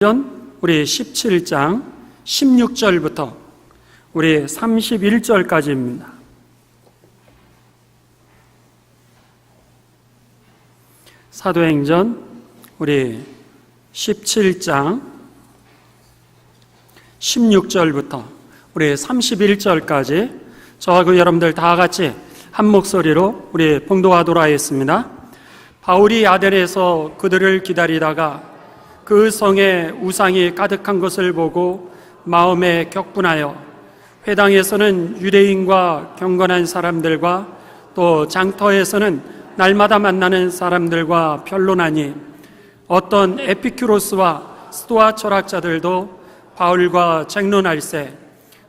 우리 17장 16절부터 우리 31절까지입니다. 사도행전 우리 17장 16절부터 우리 31절까지 저하고 여러분들 다 같이 한 목소리로 우리 봉독하도록 하겠습니다. 바울이 아덴에서 그들을 기다리다가 그 성에 우상이 가득한 것을 보고 마음에 격분하여 회당에서는 유대인과 경건한 사람들과 또 장터에서는 날마다 만나는 사람들과 변론하니 어떤 에피큐로스와 스토아 철학자들도 바울과 쟁론할세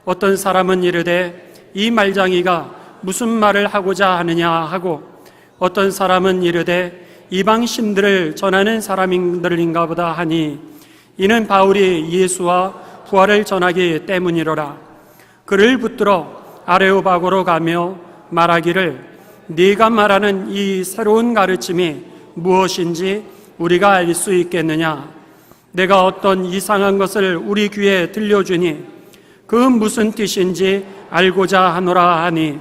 어떤 사람은 이르되 이 말장이가 무슨 말을 하고자 하느냐 하고 어떤 사람은 이르되 이방 신들을 전하는 사람들인가 보다 하니 이는 바울이 예수와 부활을 전하기 때문이로라. 그를 붙들어 아레오바고로 가며 말하기를 네가 말하는 이 새로운 가르침이 무엇인지 우리가 알 수 있겠느냐. 내가 어떤 이상한 것을 우리 귀에 들려주니 그 무슨 뜻인지 알고자 하노라 하니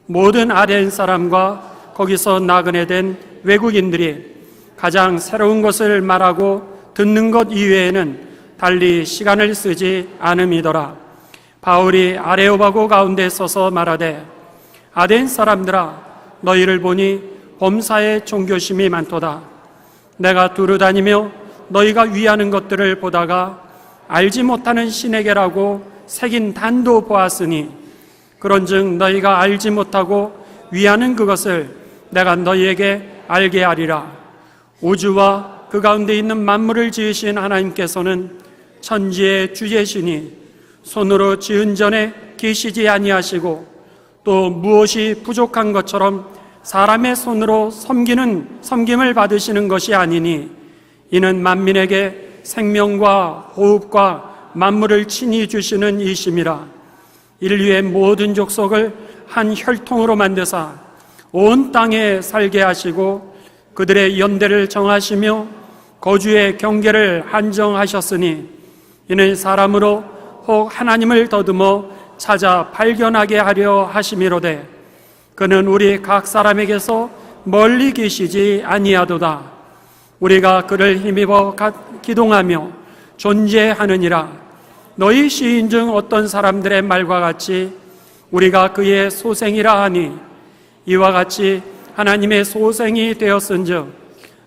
모든 아덴 사람과 거기서 나그네 된 외국인들이 가장 새로운 것을 말하고 듣는 것 이외에는 달리 시간을 쓰지 않음이더라. 바울이 아레오바고 가운데 서서 말하되 아덴 사람들아 너희를 보니 범사에 종교심이 많도다. 내가 두루다니며 너희가 위하는 것들을 보다가 알지 못하는 신에게라고 새긴 단도 보았으니 그런즉 너희가 알지 못하고 위하는 그것을 내가 너희에게 알게 하리라. 우주와 그 가운데 있는 만물을 지으신 하나님께서는 천지의 주제시니 손으로 지은 전에 계시지 아니하시고 또 무엇이 부족한 것처럼 사람의 손으로 섬김을 받으시는 것이 아니니 이는 만민에게 생명과 호흡과 만물을 친히 주시는 이심이라. 인류의 모든 족속을 한 혈통으로 만드사 온 땅에 살게 하시고 그들의 연대를 정하시며 거주의 경계를 한정하셨으니 이는 사람으로 혹 하나님을 더듬어 찾아 발견하게 하려 하심이로되 그는 우리 각 사람에게서 멀리 계시지 아니하도다. 우리가 그를 힘입어 기동하며 존재하느니라. 너희 시인 중 어떤 사람들의 말과 같이 우리가 그의 소생이라 하니 이와 같이 하나님의 소생이 되었은즉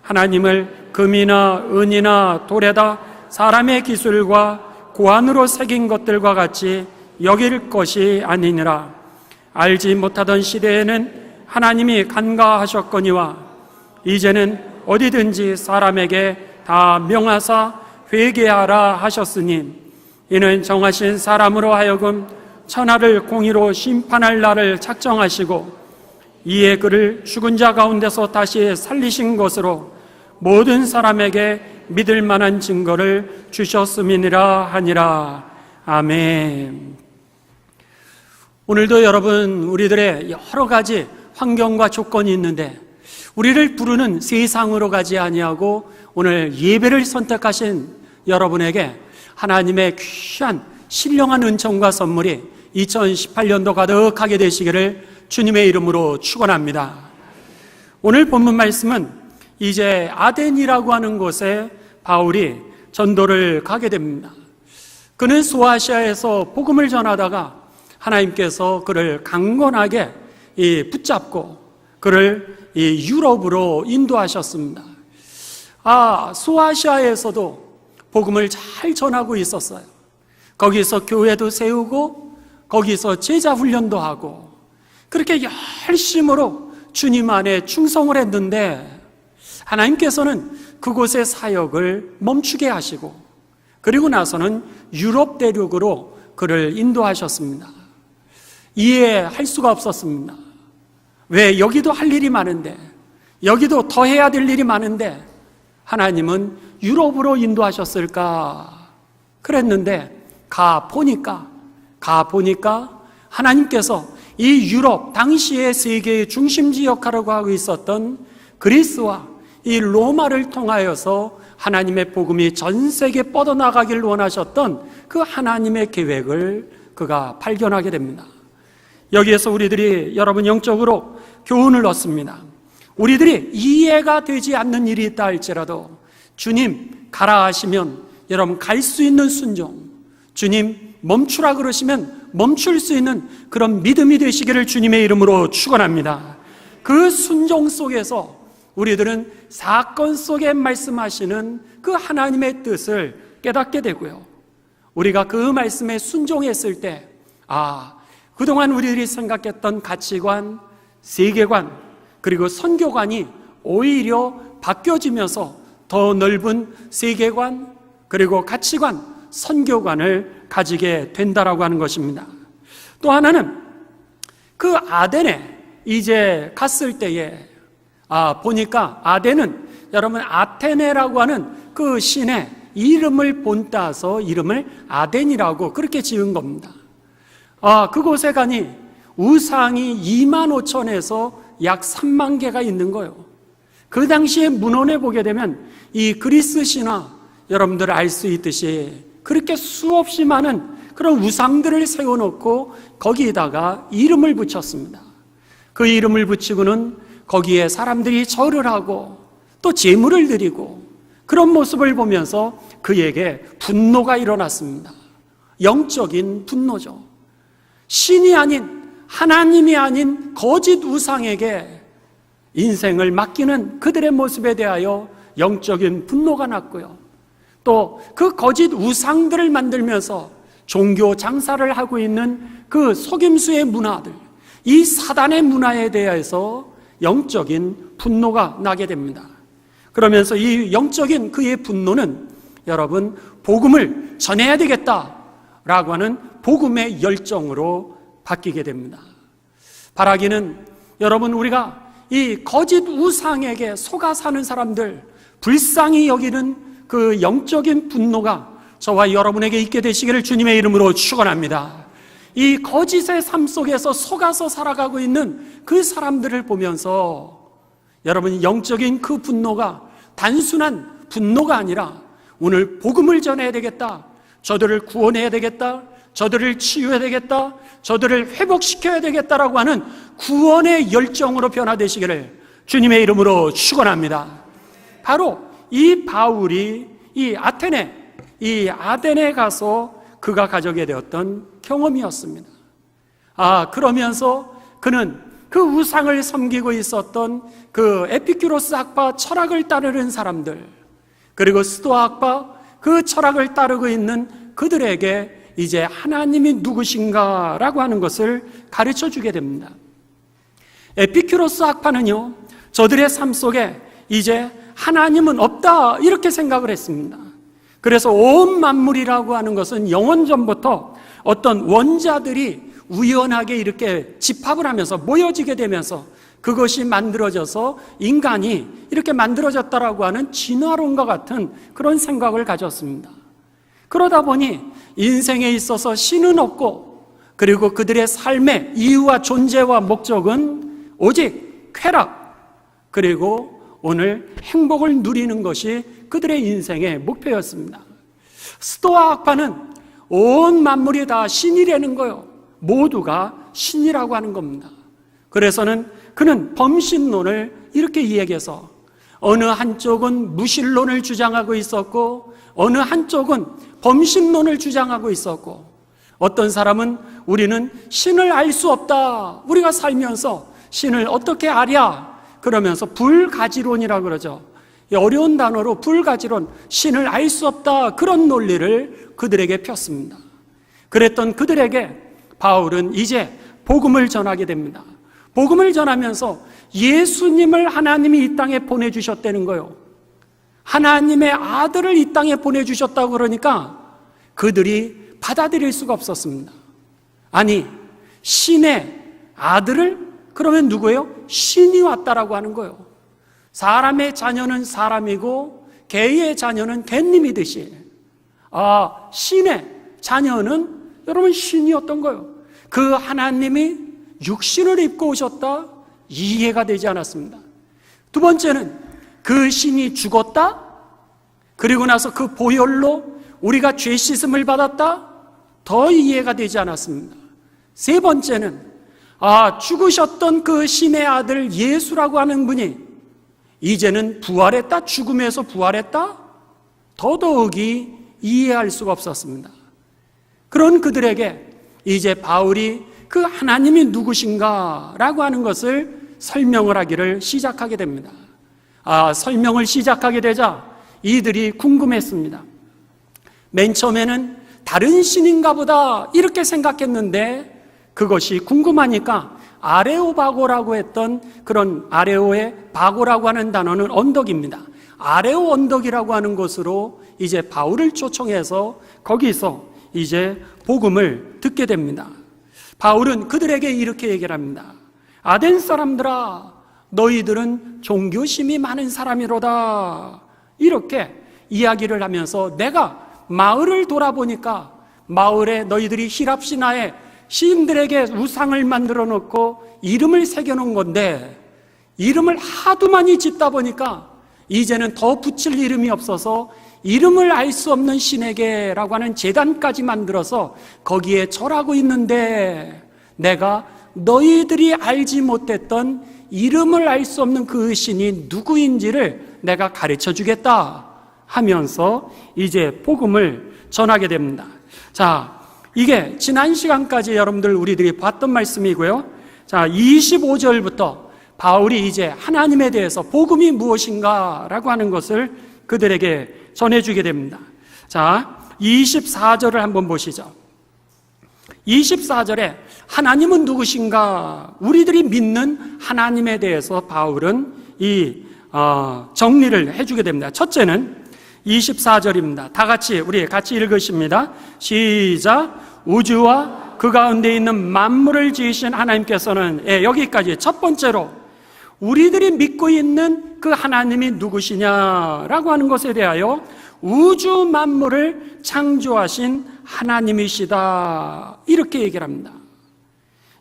하나님을 금이나 은이나 돌에다 사람의 기술과 고안으로 새긴 것들과 같이 여길 것이 아니니라. 알지 못하던 시대에는 하나님이 간과하셨거니와 이제는 어디든지 사람에게 다 명하사 회개하라 하셨으니 이는 정하신 사람으로 하여금 천하를 공의로 심판할 날을 작정하시고 이에 그를 죽은 자 가운데서 다시 살리신 것으로 모든 사람에게 믿을 만한 증거를 주셨음이니라 하니라. 아멘. 오늘도 여러분 우리들의 여러 가지 환경과 조건이 있는데 우리를 부르는 세상으로 가지 아니하고 오늘 예배를 선택하신 여러분에게 하나님의 귀한 신령한 은총과 선물이 2018년도 가득하게 되시기를 주님의 이름으로 축원합니다. 오늘 본문 말씀은 이제 아덴이라고 하는 곳에 바울이 전도를 가게 됩니다. 그는 소아시아에서 복음을 전하다가 하나님께서 그를 강건하게 붙잡고 그를 유럽으로 인도하셨습니다. 소아시아에서도 복음을 잘 전하고 있었어요. 거기서 교회도 세우고 거기서 제자 훈련도 하고 그렇게 열심으로 주님 안에 충성을 했는데 하나님께서는 그곳의 사역을 멈추게 하시고 그리고 나서는 유럽 대륙으로 그를 인도하셨습니다. 이해할 수가 없었습니다. 왜 여기도 할 일이 많은데 여기도 더 해야 될 일이 많은데 하나님은 유럽으로 인도하셨을까? 그랬는데 가보니까 하나님께서 이 유럽, 당시의 세계의 중심지 역할을 하고 있었던 그리스와 이 로마를 통하여서 하나님의 복음이 전 세계에 뻗어나가길 원하셨던 그 하나님의 계획을 그가 발견하게 됩니다. 여기에서 우리들이 여러분 영적으로 교훈을 얻습니다. 우리들이 이해가 되지 않는 일이 있다 할지라도 주님 가라 하시면 여러분 갈 수 있는 순종, 주님 멈추라 그러시면 멈출 수 있는 그런 믿음이 되시기를 주님의 이름으로 축원합니다. 그 순종 속에서 우리들은 사건 속에 말씀하시는 그 하나님의 뜻을 깨닫게 되고요, 우리가 그 말씀에 순종했을 때 그동안 우리들이 생각했던 가치관, 세계관, 그리고 선교관이 오히려 바뀌어지면서 더 넓은 세계관, 그리고 가치관, 선교관을 가지게 된다라고 하는 것입니다. 또 하나는 그 아덴에 이제 갔을 때에 보니까 아덴은 여러분 아테네라고 하는 그 신의 이름을 본따서 이름을 아덴이라고 그렇게 지은 겁니다. 그곳에 가니 우상이 25,000에서 약 3만 개가 있는 거예요. 그 당시에 문헌에 보게 되면 이 그리스 신화, 여러분들 알 수 있듯이 그렇게 수없이 많은 그런 우상들을 세워놓고 거기에다가 이름을 붙였습니다. 그 이름을 붙이고는 거기에 사람들이 절을 하고 또 제물을 드리고 그런 모습을 보면서 그에게 분노가 일어났습니다. 영적인 분노죠. 신이 아닌, 하나님이 아닌 거짓 우상에게 인생을 맡기는 그들의 모습에 대하여 영적인 분노가 났고요, 또 그 거짓 우상들을 만들면서 종교 장사를 하고 있는 그 속임수의 문화들, 이 사단의 문화에 대해서 영적인 분노가 나게 됩니다. 그러면서 이 영적인 그의 분노는 여러분 복음을 전해야 되겠다라고 하는 복음의 열정으로 바뀌게 됩니다. 바라기는 여러분 우리가 이 거짓 우상에게 속아 사는 사람들, 불쌍히 여기는 그 영적인 분노가 저와 여러분에게 있게 되시기를 주님의 이름으로 축원합니다. 이 거짓의 삶 속에서 속아서 살아가고 있는 그 사람들을 보면서 여러분 영적인 그 분노가 단순한 분노가 아니라 오늘 복음을 전해야 되겠다, 저들을 구원해야 되겠다, 저들을 치유해야 되겠다, 저들을 회복시켜야 되겠다라고 하는 구원의 열정으로 변화되시기를 주님의 이름으로 축원합니다. 바로 이 바울이 이 아덴에 가서 그가 가져게 되었던 경험이었습니다. 그러면서 그는 그 우상을 섬기고 있었던 그 에피큐로스 학파 철학을 따르는 사람들, 그리고 스토아 학파 그 철학을 따르고 있는 그들에게 이제 하나님이 누구신가라고 하는 것을 가르쳐 주게 됩니다. 에피큐로스 학파는요, 저들의 삶 속에 이제 하나님은 없다 이렇게 생각을 했습니다. 그래서 온 만물이라고 하는 것은 영원전부터 어떤 원자들이 우연하게 이렇게 집합을 하면서 모여지게 되면서 그것이 만들어져서 인간이 이렇게 만들어졌다라고 하는 진화론과 같은 그런 생각을 가졌습니다. 그러다 보니 인생에 있어서 신은 없고, 그리고 그들의 삶의 이유와 존재와 목적은 오직 쾌락, 그리고 오늘 행복을 누리는 것이 그들의 인생의 목표였습니다. 스토아 학파는 온 만물이 다 신이라는 거예요. 모두가 신이라고 하는 겁니다. 그래서는 그는 범신론을 이렇게 이야기해서 어느 한쪽은 무신론을 주장하고 있었고 어느 한쪽은 범신론을 주장하고 있었고, 어떤 사람은 우리는 신을 알 수 없다, 우리가 살면서 신을 어떻게 아랴 그러면서 불가지론이라고 그러죠. 어려운 단어로 불가지론, 신을 알 수 없다, 그런 논리를 그들에게 폈습니다. 그랬던 그들에게 바울은 이제 복음을 전하게 됩니다. 복음을 전하면서 예수님을 하나님이 이 땅에 보내주셨다는 거예요. 하나님의 아들을 이 땅에 보내주셨다고 그러니까 그들이 받아들일 수가 없었습니다. 아니, 신의 아들을 그러면 누구예요? 신이 왔다라고 하는 거예요. 사람의 자녀는 사람이고 개의 자녀는 개님이듯이 신의 자녀는 여러분 신이었던 거예요. 그 하나님이 육신을 입고 오셨다, 이해가 되지 않았습니다. 두 번째는 그 신이 죽었다, 그리고 나서 그 보혈로 우리가 죄 씻음을 받았다? 더 이해가 되지 않았습니다. 세 번째는 죽으셨던 그 신의 아들 예수라고 하는 분이 이제는 부활했다? 죽음에서 부활했다? 더더욱이 이해할 수가 없었습니다. 그런 그들에게 이제 바울이 그 하나님이 누구신가 라고 하는 것을 설명을 하기를 시작하게 됩니다. 설명을 시작하게 되자 이들이 궁금했습니다. 맨 처음에는 다른 신인가 보다 이렇게 생각했는데 그것이 궁금하니까 아레오바고라고 했던 그런 아레오의 바고라고 하는 단어는 언덕입니다. 아레오 언덕이라고 하는 곳으로 이제 바울을 초청해서 거기서 이제 복음을 듣게 됩니다. 바울은 그들에게 이렇게 얘기를 합니다. 아덴 사람들아, 너희들은 종교심이 많은 사람이로다. 이렇게 이야기를 하면서 내가 마을을 돌아보니까 마을에 너희들이 히랍 신화에 시인들에게 우상을 만들어 놓고 이름을 새겨 놓은 건데 이름을 하도 많이 짓다 보니까 이제는 더 붙일 이름이 없어서 이름을 알 수 없는 신에게라고 하는 제단까지 만들어서 거기에 절하고 있는데 내가 너희들이 알지 못했던 이름을 알 수 없는 그 신이 누구인지를 내가 가르쳐 주겠다 하면서 이제 복음을 전하게 됩니다. 자, 이게 지난 시간까지 여러분들 우리들이 봤던 말씀이고요. 자, 25절부터 바울이 이제 하나님에 대해서 복음이 무엇인가 라고 하는 것을 그들에게 전해주게 됩니다. 자, 24절을 한번 보시죠. 24절에 하나님은 누구신가? 우리들이 믿는 하나님에 대해서 바울은 정리를 해주게 됩니다. 첫째는 24절입니다. 다 같이 우리 같이 읽으십니다. 시작. 우주와 그 가운데 있는 만물을 지으신 하나님께서는 여기까지 첫 번째로 우리들이 믿고 있는 그 하나님이 누구시냐라고 하는 것에 대하여 우주 만물을 창조하신 하나님이시다 이렇게 얘기를 합니다.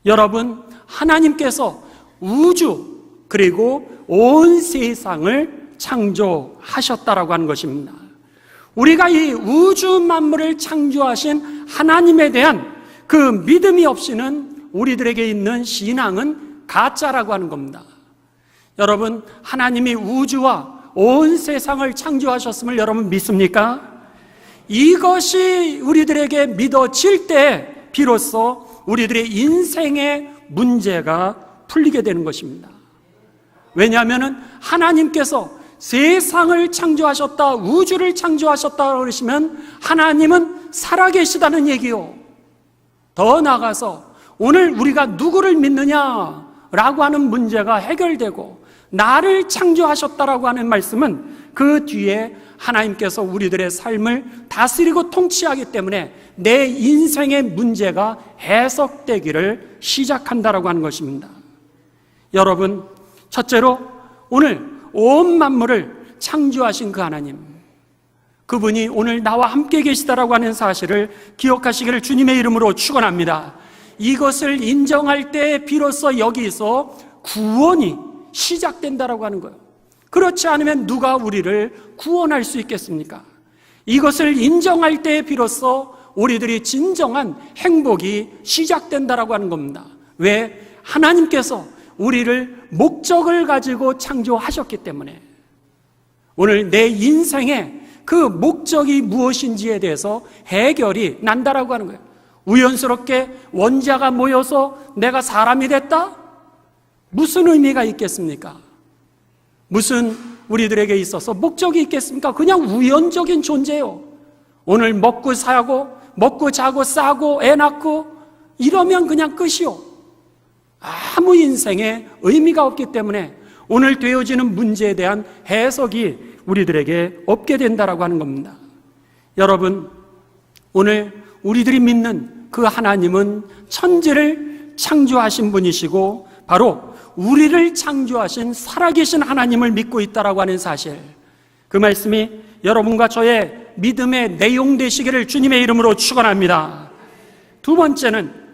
여러분, 하나님께서 우주 그리고 온 세상을 창조하셨다라고 하는 것입니다. 우리가 이 우주 만물을 창조하신 하나님에 대한 그 믿음이 없이는 우리들에게 있는 신앙은 가짜라고 하는 겁니다. 여러분, 하나님이 우주와 온 세상을 창조하셨음을 여러분 믿습니까? 이것이 우리들에게 믿어질 때 비로소 우리들의 인생의 문제가 풀리게 되는 것입니다. 왜냐하면 하나님께서 세상을 창조하셨다, 우주를 창조하셨다 그러시면 하나님은 살아계시다는 얘기요. 더 나아가서 오늘 우리가 누구를 믿느냐라고 하는 문제가 해결되고 나를 창조하셨다라고 하는 말씀은 그 뒤에 하나님께서 우리들의 삶을 다스리고 통치하기 때문에 내 인생의 문제가 해석되기를 시작한다라고 하는 것입니다. 여러분, 첫째로 오늘 온 만물을 창조하신 그 하나님, 그분이 오늘 나와 함께 계시다라고 하는 사실을 기억하시기를 주님의 이름으로 축원합니다. 이것을 인정할 때 비로소 여기서 구원이 시작된다라고 하는 거예요. 그렇지 않으면 누가 우리를 구원할 수 있겠습니까? 이것을 인정할 때 비로소 우리들이 진정한 행복이 시작된다라고 하는 겁니다. 왜? 하나님께서 우리를 목적을 가지고 창조하셨기 때문에 오늘 내 인생에 그 목적이 무엇인지에 대해서 해결이 난다라고 하는 거예요. 우연스럽게 원자가 모여서 내가 사람이 됐다? 무슨 의미가 있겠습니까? 무슨 우리들에게 있어서 목적이 있겠습니까? 그냥 우연적인 존재요. 오늘 먹고 사고, 먹고 자고 싸고 애 낳고 이러면 그냥 끝이요. 아무 인생에 의미가 없기 때문에 오늘 되어지는 문제에 대한 해석이 우리들에게 없게 된다라고 하는 겁니다. 여러분, 오늘 우리들이 믿는 그 하나님은 천지를 창조하신 분이시고 바로 우리를 창조하신 살아계신 하나님을 믿고 있다라고 하는 사실, 그 말씀이 여러분과 저의 믿음의 내용 되시기를 주님의 이름으로 축원합니다. 두 번째는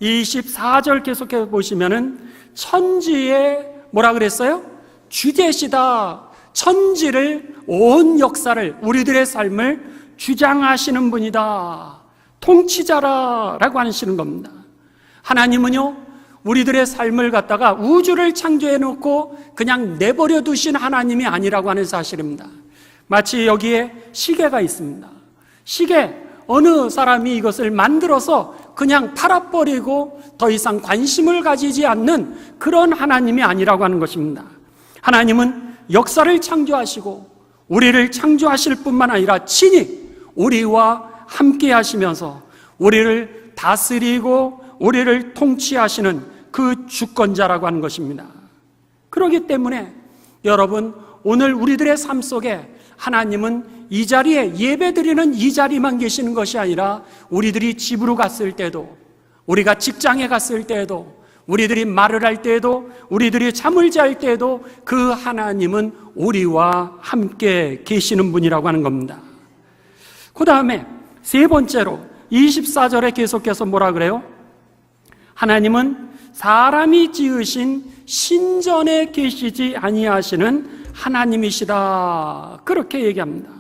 24절 계속해 보시면은 천지의 뭐라 그랬어요? 주되시다. 천지를, 온 역사를, 우리들의 삶을 주장하시는 분이다, 통치자라고 하시는 겁니다. 하나님은요, 우리들의 삶을 갖다가 우주를 창조해 놓고 그냥 내버려 두신 하나님이 아니라고 하는 사실입니다. 마치 여기에 시계가 있습니다. 시계, 어느 사람이 이것을 만들어서 그냥 팔아버리고 더 이상 관심을 가지지 않는 그런 하나님이 아니라고 하는 것입니다. 하나님은 역사를 창조하시고 우리를 창조하실 뿐만 아니라 친히 우리와 함께 하시면서 우리를 다스리고 우리를 통치하시는 그 주권자라고 하는 것입니다. 그렇기 때문에 여러분, 오늘 우리들의 삶 속에 하나님은 이 자리에, 예배드리는 이 자리만 계시는 것이 아니라 우리들이 집으로 갔을 때도, 우리가 직장에 갔을 때에도, 우리들이 말을 할 때에도, 우리들이 잠을 잘 때에도 그 하나님은 우리와 함께 계시는 분이라고 하는 겁니다. 그 다음에 세 번째로 24절에 계속해서 뭐라 그래요? 하나님은 사람이 지으신 신전에 계시지 아니하시는 하나님이시다, 그렇게 얘기합니다.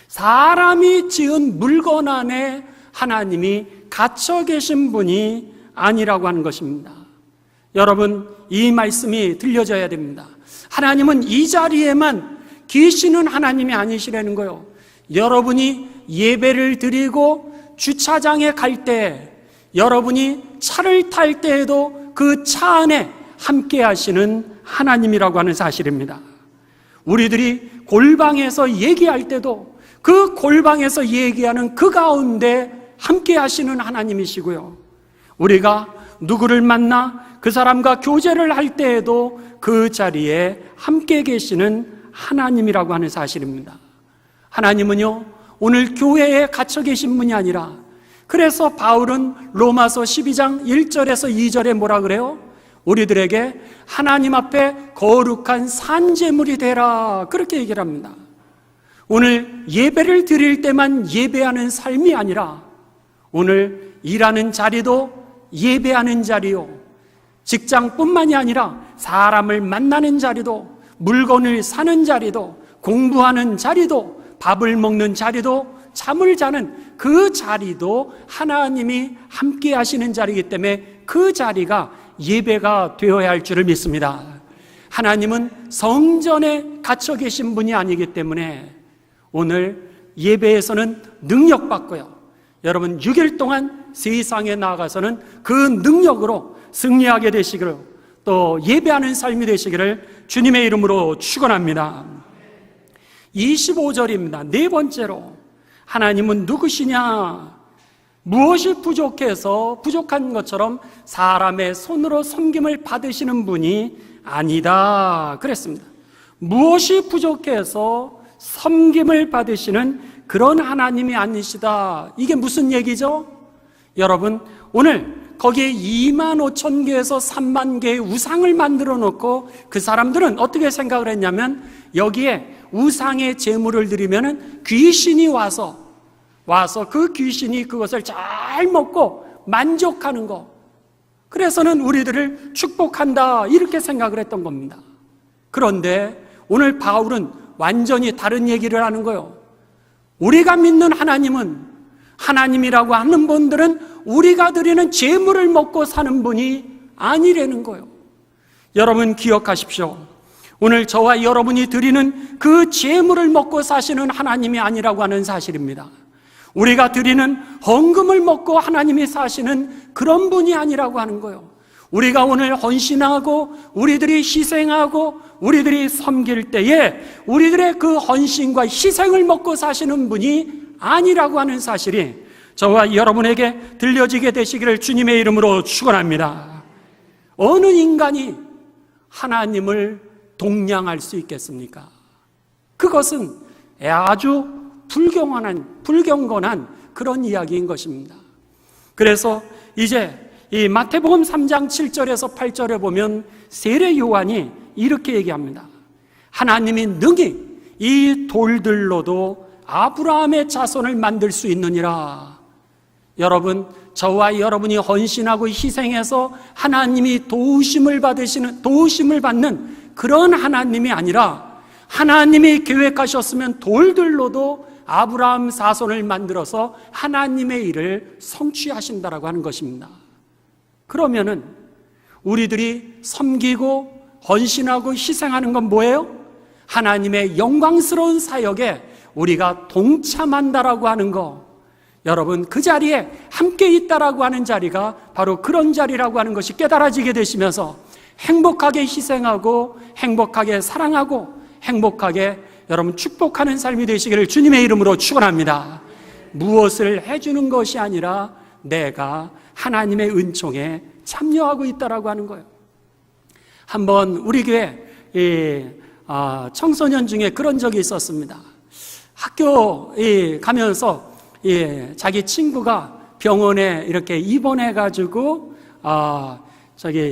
사람이 지은 물건 안에 하나님이 갇혀 계신 분이 아니라고 하는 것입니다. 여러분, 이 말씀이 들려져야 됩니다. 하나님은 이 자리에만 계시는 하나님이 아니시라는 거예요. 여러분이 예배를 드리고 주차장에 갈 때, 여러분이 차를 탈 때에도 그 차 안에 함께 하시는 하나님이라고 하는 사실입니다. 우리들이 골방에서 얘기할 때도 그 골방에서 얘기하는 그 가운데 함께 하시는 하나님이시고요, 우리가 누구를 만나 그 사람과 교제를 할 때에도 그 자리에 함께 계시는 하나님이라고 하는 사실입니다. 하나님은요, 오늘 교회에 갇혀 계신 분이 아니라, 그래서 바울은 로마서 12장 1절에서 2절에 뭐라 그래요? 우리들에게 하나님 앞에 거룩한 산제물이 되라, 그렇게 얘기를 합니다. 오늘 예배를 드릴 때만 예배하는 삶이 아니라 오늘 일하는 자리도 예배하는 자리요, 직장뿐만이 아니라 사람을 만나는 자리도, 물건을 사는 자리도, 공부하는 자리도, 밥을 먹는 자리도, 잠을 자는 그 자리도 하나님이 함께 하시는 자리이기 때문에 그 자리가 예배가 되어야 할 줄을 믿습니다. 하나님은 성전에 갇혀 계신 분이 아니기 때문에 오늘 예배에서는 능력받고요, 여러분 6일 동안 세상에 나가서는 그 능력으로 승리하게 되시기를, 또 예배하는 삶이 되시기를 주님의 이름으로 축원합니다. 25절입니다. 네 번째로, 하나님은 누구시냐? 무엇이 부족해서 부족한 것처럼 사람의 손으로 섬김을 받으시는 분이 아니다, 그랬습니다. 무엇이 부족해서 섬김을 받으시는 그런 하나님이 아니시다. 이게 무슨 얘기죠? 여러분, 오늘 거기에 2만 5천 개에서 3만 개의 우상을 만들어 놓고 그 사람들은 어떻게 생각을 했냐면, 여기에 우상의 제물을 드리면 귀신이 와서 그 귀신이 그것을 잘 먹고 만족하는 거, 그래서는 우리들을 축복한다, 이렇게 생각을 했던 겁니다. 그런데 오늘 바울은 완전히 다른 얘기를 하는 거예요. 우리가 믿는 하나님은, 하나님이라고 하는 분들은 우리가 드리는 제물을 먹고 사는 분이 아니라는 거예요. 여러분 기억하십시오. 오늘 저와 여러분이 드리는 그 제물을 먹고 사시는 하나님이 아니라고 하는 사실입니다. 우리가 드리는 헌금을 먹고 하나님이 사시는 그런 분이 아니라고 하는 거예요. 우리가 오늘 헌신하고 우리들이 희생하고 우리들이 섬길 때에 우리들의 그 헌신과 희생을 먹고 사시는 분이 아니라고 하는 사실이 저와 여러분에게 들려지게 되시기를 주님의 이름으로 축원합니다. 어느 인간이 하나님을 동량할 수 있겠습니까? 그것은 아주 불경건한 그런 이야기인 것입니다. 그래서 이제 이 마태복음 3장 7절에서 8절에 보면 세례 요한이 이렇게 얘기합니다. 하나님이 능히 이 돌들로도 아브라함의 자손을 만들 수 있느니라. 여러분, 저와 여러분이 헌신하고 희생해서 하나님이 도우심을 받는 그런 하나님이 아니라 하나님이 계획하셨으면 돌들로도 아브라함 자손을 만들어서 하나님의 일을 성취하신다라고 하는 것입니다. 그러면은 우리들이 섬기고 헌신하고 희생하는 건 뭐예요? 하나님의 영광스러운 사역에 우리가 동참한다라고 하는 거, 여러분 그 자리에 함께 있다라고 하는 자리가 바로 그런 자리라고 하는 것이 깨달아지게 되시면서 행복하게 희생하고 행복하게 사랑하고 행복하게 여러분 축복하는 삶이 되시기를 주님의 이름으로 축원합니다. 무엇을 해주는 것이 아니라 내가 하나님의 은총에 참여하고 있다라고 하는 거예요. 한번 우리 교회 청소년 중에 그런 적이 있었습니다. 학교 가면서 자기 친구가 병원에 이렇게 입원해가지고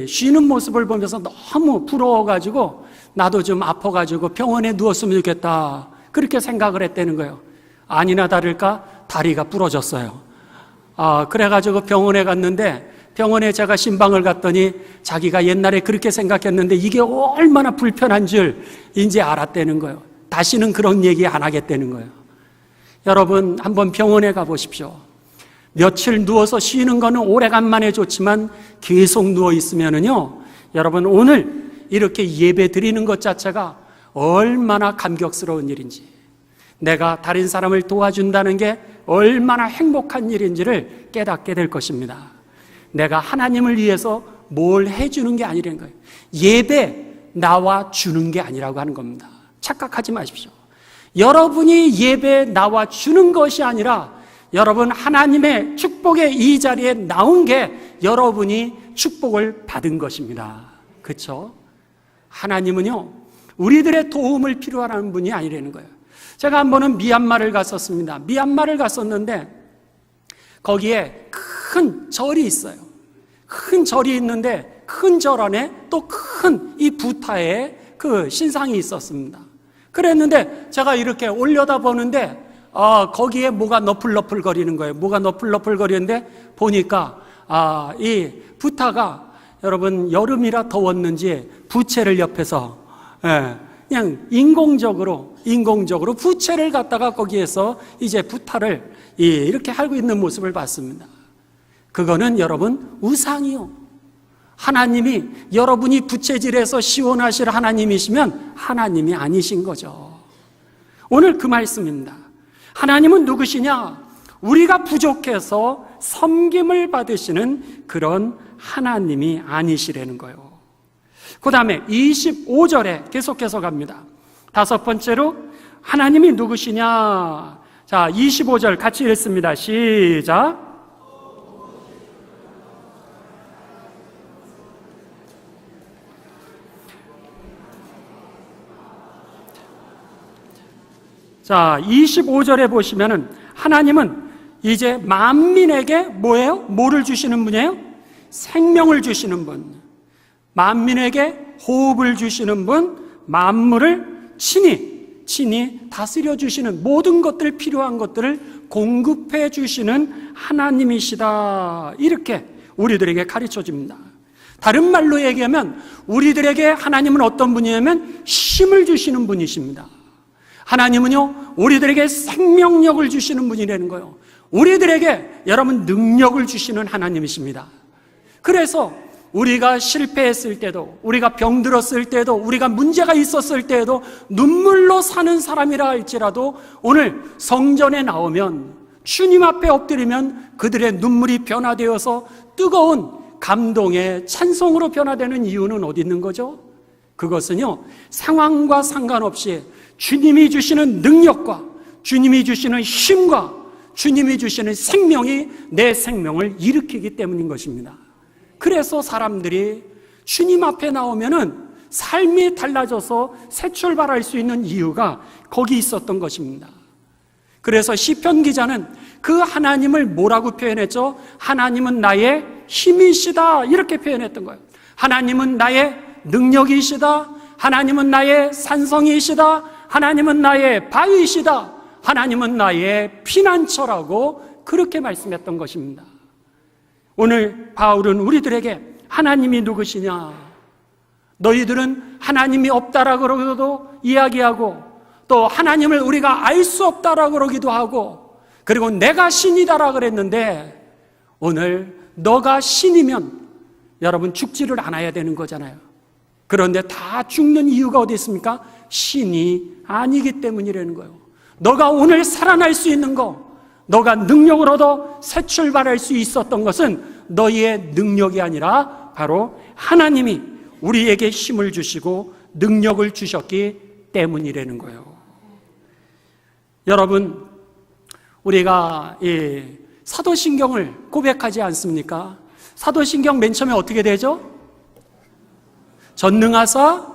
쉬는 모습을 보면서 너무 부러워가지고 나도 좀 아파가지고 병원에 누웠으면 좋겠다 그렇게 생각을 했다는 거예요. 아니나 다를까 다리가 부러졌어요. 그래가지고 병원에 갔는데 병원에 제가 신방을 갔더니 자기가 옛날에 그렇게 생각했는데 이게 얼마나 불편한 줄 이제 알았다는 거예요. 다시는 그런 얘기 안 하겠다는 거예요. 여러분 한번 병원에 가보십시오. 며칠 누워서 쉬는 거는 오래간만에 좋지만 계속 누워 있으면은요, 여러분 오늘 이렇게 예배 드리는 것 자체가 얼마나 감격스러운 일인지, 내가 다른 사람을 도와준다는 게 얼마나 행복한 일인지를 깨닫게 될 것입니다. 내가 하나님을 위해서 뭘 해주는 게 아니라는 거예요. 예배 나와 주는 게 아니라고 하는 겁니다. 착각하지 마십시오. 여러분이 예배에 나와 주는 것이 아니라 여러분 하나님의 축복의 이 자리에 나온 게 여러분이 축복을 받은 것입니다. 그렇죠? 하나님은요 우리들의 도움을 필요하는 분이 아니라는 거예요. 제가 한 번은 미얀마를 갔었습니다. 미얀마를 갔었는데 거기에 큰 절이 있어요. 큰 절이 있는데 큰 절 안에 또 큰 이 부타의 그 신상이 있었습니다. 그랬는데 제가 이렇게 올려다 보는데 거기에 뭐가 너플너플 거리는 거예요. 뭐가 너플너플 거리는데 보니까 이 부타가 여러분 여름이라 더웠는지 부채를 옆에서 그냥 인공적으로 부채를 갖다가 거기에서 이제 부타를 이렇게 하고 있는 모습을 봤습니다. 그거는 여러분 우상이요. 하나님이 여러분이 부채질해서 시원하실 하나님이시면 하나님이 아니신 거죠. 오늘 그 말씀입니다. 하나님은 누구시냐? 우리가 부족해서 섬김을 받으시는 그런 하나님이 아니시라는 거예요. 그 다음에 25절에 계속해서 갑니다. 다섯 번째로 하나님이 누구시냐? 자, 25절 같이 읽습니다. 시작. 자, 25절에 보시면은 하나님은 이제 만민에게 뭐예요? 뭐를 주시는 분이에요? 생명을 주시는 분. 만민에게 호흡을 주시는 분, 만물을 친히 다스려 주시는 모든 것들, 필요한 것들을 공급해 주시는 하나님이시다. 이렇게 우리들에게 가르쳐 줍니다. 다른 말로 얘기하면 우리들에게 하나님은 어떤 분이냐면 힘을 주시는 분이십니다. 하나님은요 우리들에게 생명력을 주시는 분이라는 거예요. 우리들에게 여러분 능력을 주시는 하나님이십니다. 그래서 우리가 실패했을 때도, 우리가 병들었을 때도, 우리가 문제가 있었을 때에도 눈물로 사는 사람이라 할지라도 오늘 성전에 나오면, 주님 앞에 엎드리면 그들의 눈물이 변화되어서 뜨거운 감동의 찬송으로 변화되는 이유는 어디 있는 거죠? 그것은요 상황과 상관없이 주님이 주시는 능력과 주님이 주시는 힘과 주님이 주시는 생명이 내 생명을 일으키기 때문인 것입니다. 그래서 사람들이 주님 앞에 나오면은 삶이 달라져서 새 출발할 수 있는 이유가 거기 있었던 것입니다. 그래서 시편 기자는 그 하나님을 뭐라고 표현했죠? 하나님은 나의 힘이시다 이렇게 표현했던 거예요. 하나님은 나의 능력이시다. 하나님은 나의 산성이시다. 하나님은 나의 바위시다. 하나님은 나의 피난처라고 그렇게 말씀했던 것입니다. 오늘 바울은 우리들에게 하나님이 누구시냐? 너희들은 하나님이 없다라고 그러고도 이야기하고 또 하나님을 우리가 알 수 없다라고 그러기도 하고 그리고 내가 신이다라고 그랬는데 오늘 너가 신이면 여러분 죽지를 않아야 되는 거잖아요. 그런데 다 죽는 이유가 어디 있습니까? 신이 아니기 때문이라는 거예요. 너가 오늘 살아날 수 있는 거, 너가 능력을 얻어 새 출발할 수 있었던 것은 너희의 능력이 아니라 바로 하나님이 우리에게 힘을 주시고 능력을 주셨기 때문이라는 거예요. 여러분, 우리가 이 사도신경을 고백하지 않습니까? 사도신경 맨 처음에 어떻게 되죠? 전능하사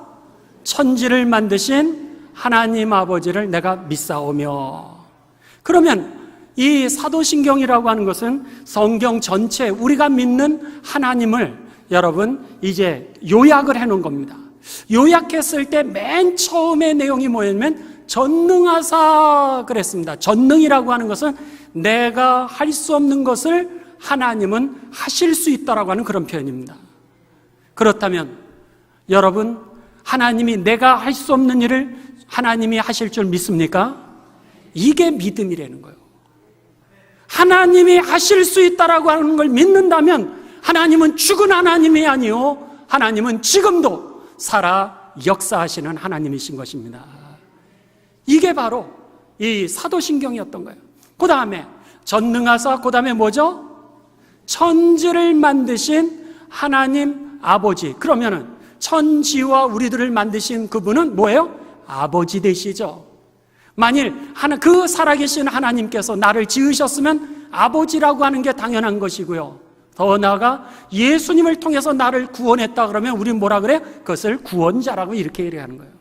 천지를 만드신 하나님 아버지를 내가 믿사오며. 그러면 이 사도신경이라고 하는 것은 성경 전체 우리가 믿는 하나님을 여러분 이제 요약을 해놓은 겁니다. 요약했을 때 맨 처음의 내용이 뭐냐면 전능하사 그랬습니다. 전능이라고 하는 것은 내가 할 수 없는 것을 하나님은 하실 수 있다라고 하는 그런 표현입니다. 그렇다면 여러분, 하나님이 내가 할 수 없는 일을 하나님이 하실 줄 믿습니까? 이게 믿음이라는 거예요. 하나님이 하실 수 있다라고 하는 걸 믿는다면 하나님은 죽은 하나님이 아니요, 하나님은 지금도 살아 역사하시는 하나님이신 것입니다. 이게 바로 이 사도신경이었던 거예요. 그 다음에 전능하사, 그 다음에 뭐죠? 천지를 만드신 하나님 아버지. 그러면은 천지와 우리들을 만드신 그분은 뭐예요? 아버지 되시죠. 만일 그 살아계신 하나님께서 나를 지으셨으면 아버지라고 하는 게 당연한 것이고요. 더 나아가 예수님을 통해서 나를 구원했다 그러면 우린 뭐라 그래요? 그것을 구원자라고 이렇게 얘기하는 거예요.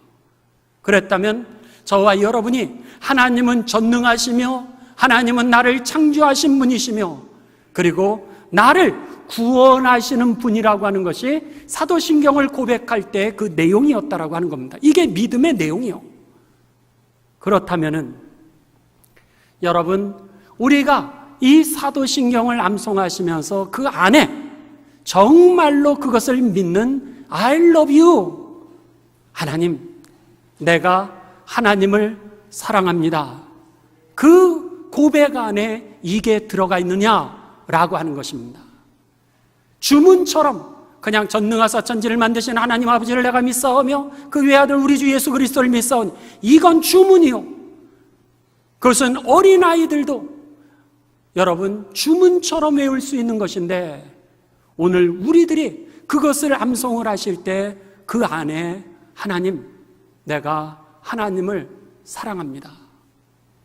그랬다면 저와 여러분이 하나님은 전능하시며 하나님은 나를 창조하신 분이시며 그리고 나를 구원하시는 분이라고 하는 것이 사도신경을 고백할 때 그 내용이었다라고 하는 겁니다. 이게 믿음의 내용이요. 그렇다면은 여러분, 우리가 이 사도신경을 암송하시면서 그 안에 정말로 그것을 믿는 I love you, 하나님, 내가 하나님을 사랑합니다, 그 고백 안에 이게 들어가 있느냐라고 하는 것입니다. 주문처럼 그냥 전능하사 천지를 만드신 하나님 아버지를 내가 믿사오며 그 외아들 우리 주 예수 그리스도를 믿사오니, 이건 주문이요. 그것은 어린아이들도 여러분 주문처럼 외울 수 있는 것인데, 오늘 우리들이 그것을 암송을 하실 때 그 안에 하나님, 내가 하나님을 사랑합니다,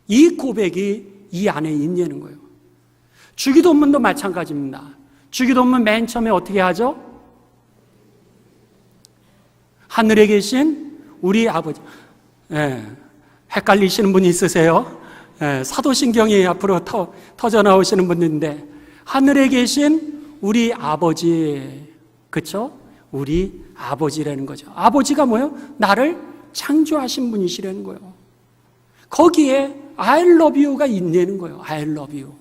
이 고백이 이 안에 있냐는 거예요. 주기도문도 마찬가지입니다. 주기도문 맨 처음에 어떻게 하죠? 하늘에 계신 우리 아버지. 헷갈리시는 분이 있으세요? 사도신경이 앞으로 터져 나오시는 분인데, 하늘에 계신 우리 아버지, 그렇죠? 우리 아버지라는 거죠. 아버지가 뭐예요? 나를 창조하신 분이시라는 거예요. 거기에 I love you가 있냐는 거예요. I love you.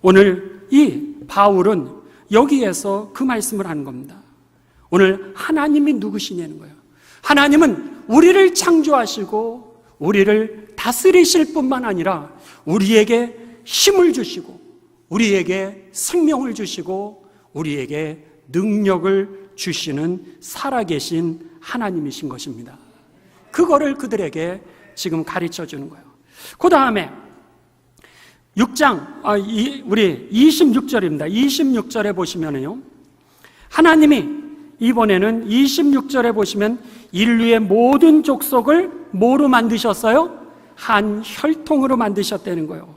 오늘 이 바울은 여기에서 그 말씀을 하는 겁니다. 오늘 하나님이 누구시냐는 거예요. 하나님은 우리를 창조하시고 우리를 다스리실 뿐만 아니라 우리에게 힘을 주시고 우리에게 생명을 주시고 우리에게 능력을 주시는 살아계신 하나님이신 것입니다. 그거를 그들에게 지금 가르쳐 주는 거예요. 그 다음에 6장, 우리 26절입니다. 26절에 보시면요, 하나님이 이번에는 26절에 보시면 인류의 모든 족속을 뭐로 만드셨어요? 한 혈통으로 만드셨다는 거예요.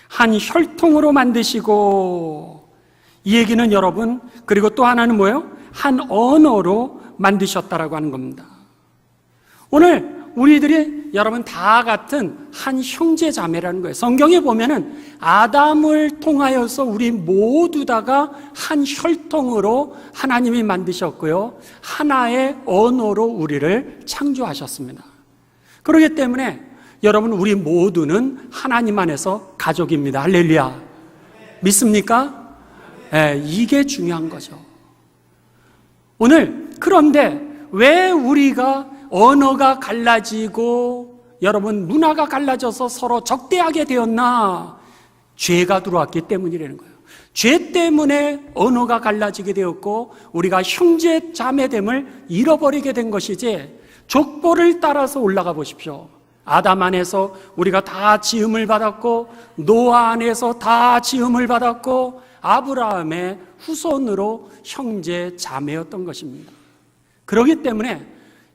한 혈통으로 만드시고, 이 얘기는 여러분, 그리고 또 하나는 뭐예요? 한 언어로 만드셨다라고 하는 겁니다. 오늘 우리들이 여러분 다 같은 한 형제 자매라는 거예요. 성경에 보면은 아담을 통하여서 우리 모두 다가 한 혈통으로 하나님이 만드셨고요, 하나의 언어로 우리를 창조하셨습니다. 그렇기 때문에 여러분, 우리 모두는 하나님 안에서 가족입니다. 할렐루야. 믿습니까? 이게 중요한 거죠. 오늘 그런데 왜 우리가 언어가 갈라지고 여러분 문화가 갈라져서 서로 적대하게 되었나? 죄가 들어왔기 때문이라는 거예요. 죄 때문에 언어가 갈라지게 되었고 우리가 형제 자매됨을 잃어버리게 된 것이지, 족보를 따라서 올라가 보십시오. 아담 안에서 우리가 다 지음을 받았고, 노아 안에서 다 지음을 받았고, 아브라함의 후손으로 형제 자매였던 것입니다. 그렇기 때문에